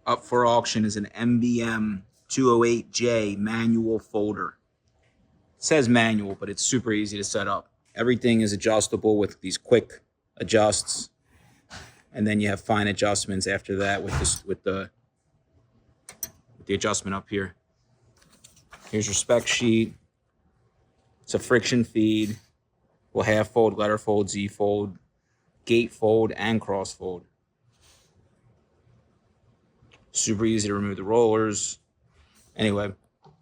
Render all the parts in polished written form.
up for auction is an MBM 208J manual folder. It says manual, but it's super easy to set up. Everything is adjustable with these quick adjusts, and then you have fine adjustments after that with the adjustment up here. Here's your spec sheet. It's a friction feed. Will half fold, letter fold, Z fold, gate fold, and cross fold. Super easy to remove the rollers. Anyway,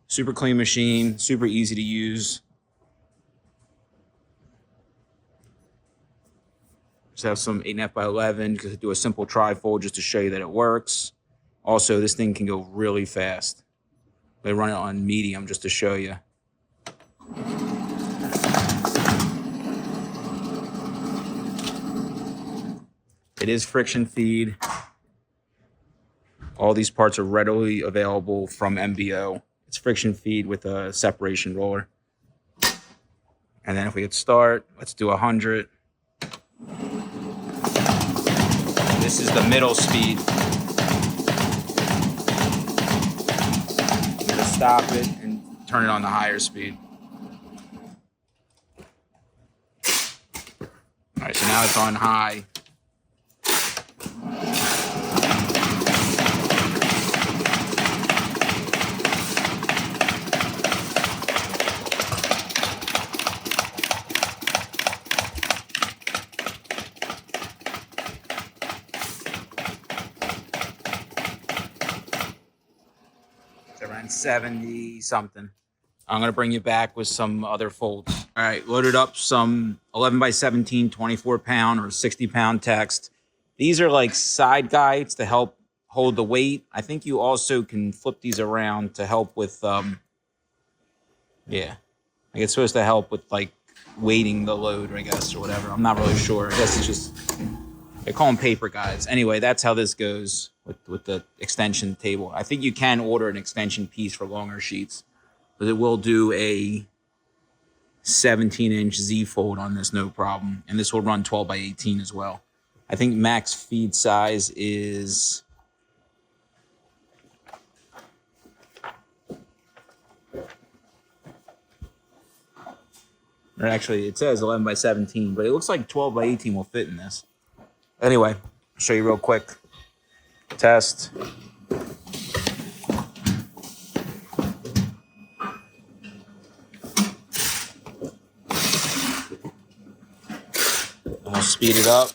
super clean machine, super easy to use. Just have some 8.5 by 11 because I do a simple tri-fold just to show you that it works. Also, this thing can go really fast. I run it on medium just to show you. It is friction feed. All these parts are readily available from MBO. It's friction feed with a separation roller. And then if we hit start, let's do 100. This is the middle speed. I'm gonna stop it and turn it on the higher speed. All right, so now it's on high. Around 70 something. I'm gonna bring you back with some other folds. All right, loaded up some 11 by 17, 24 pound or 60 pound text. These are like side guides to help hold the weight. I think you also can flip these around to help with, yeah, like it's supposed to help with like weighting the load, I guess, or whatever. I'm not really sure. I guess it's just, they call them paper guides. Anyway, that's how this goes with the extension table. I think you can order an extension piece for longer sheets, but it will do a 17-inch Z fold on this, no problem. And this will run 12 by 18 as well. I think max feed size is or actually it says 11 by 17, but it looks like 12 by 18 will fit in this. Anyway, I'll show you real quick. Test. I'll speed it up.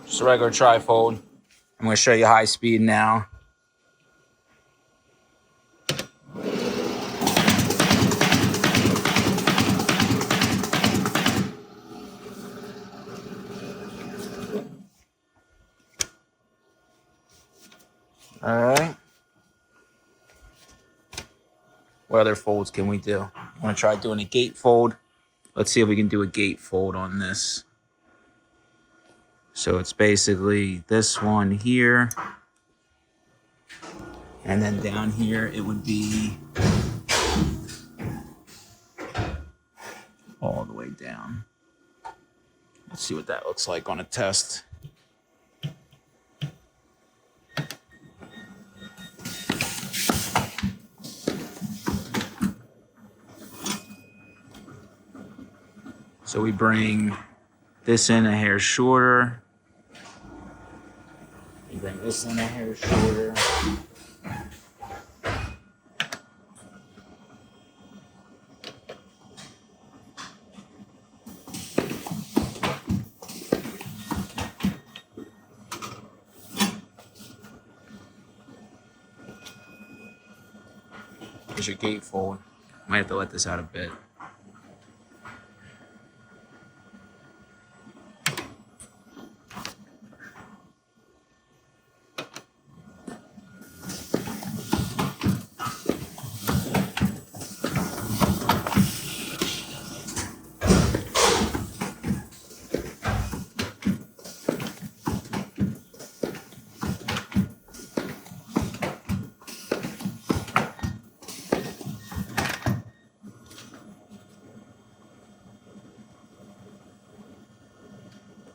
Just a regular tri-fold. I'm going to show you high speed now. All right. What other folds can we do? I'm going to try doing a gate fold. Let's see if we can do a gate fold on this. So it's basically this one here. And then down here, it would be all the way down. Let's see what that looks like on a test. So we bring this in a hair shorter. We bring this in a hair shorter. There's your gate fold. Might have to let this out a bit.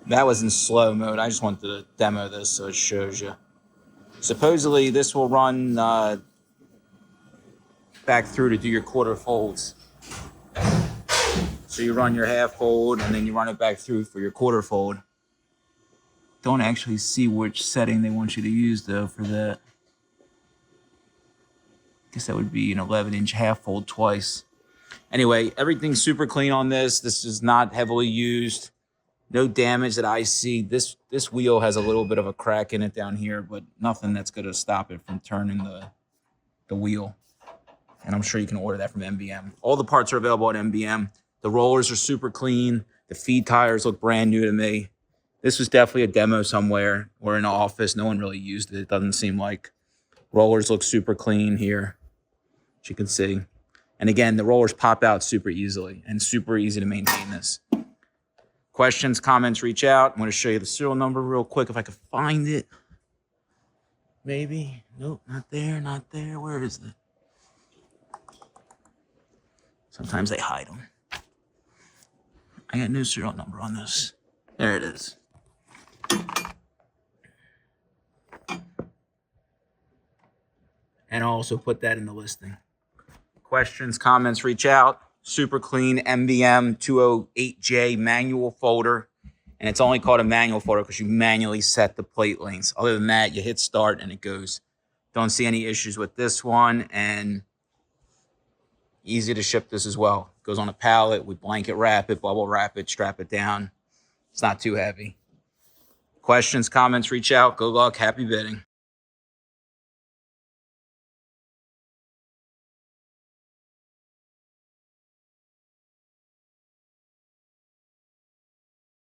That was in slow mode. I just wanted to demo this so it shows you. Supposedly this will run back through to do your quarter folds. So you run your half fold and then you run it back through for your quarter fold. Don't actually see which setting they want you to use though for that. I guess that would be an 11-inch half fold twice. Anyway, everything's super clean on this. This is not heavily used. No damage that I see. This wheel has a little bit of a crack in it down here, but nothing that's going to stop it from turning the wheel. And I'm sure you can order that from MBM. All the parts are available at MBM. The rollers are super clean. The feed tires look brand new to me. This was definitely a demo somewhere or in an office. No one really used it. It doesn't seem like. Rollers look super clean here, as you can see. And again, the rollers pop out super easily and super easy to maintain this. Questions, comments, reach out. I'm going to show you the serial number real quick if I can find it. Maybe. Nope, not there, not there. Where is it? Sometimes they hide them. I got no serial number on this. There it is. And I'll also put that in the listing. Questions, comments, reach out. Super clean MBM 208J manual folder. And it's only called a manual folder because you manually set the plate lengths. Other than that, you hit start and it goes. Don't see any issues with this one. And easy to ship this as well. Goes on a pallet. We blanket wrap it, bubble wrap it, strap it down. It's not too heavy. Questions, comments, reach out. Good luck. Happy bidding.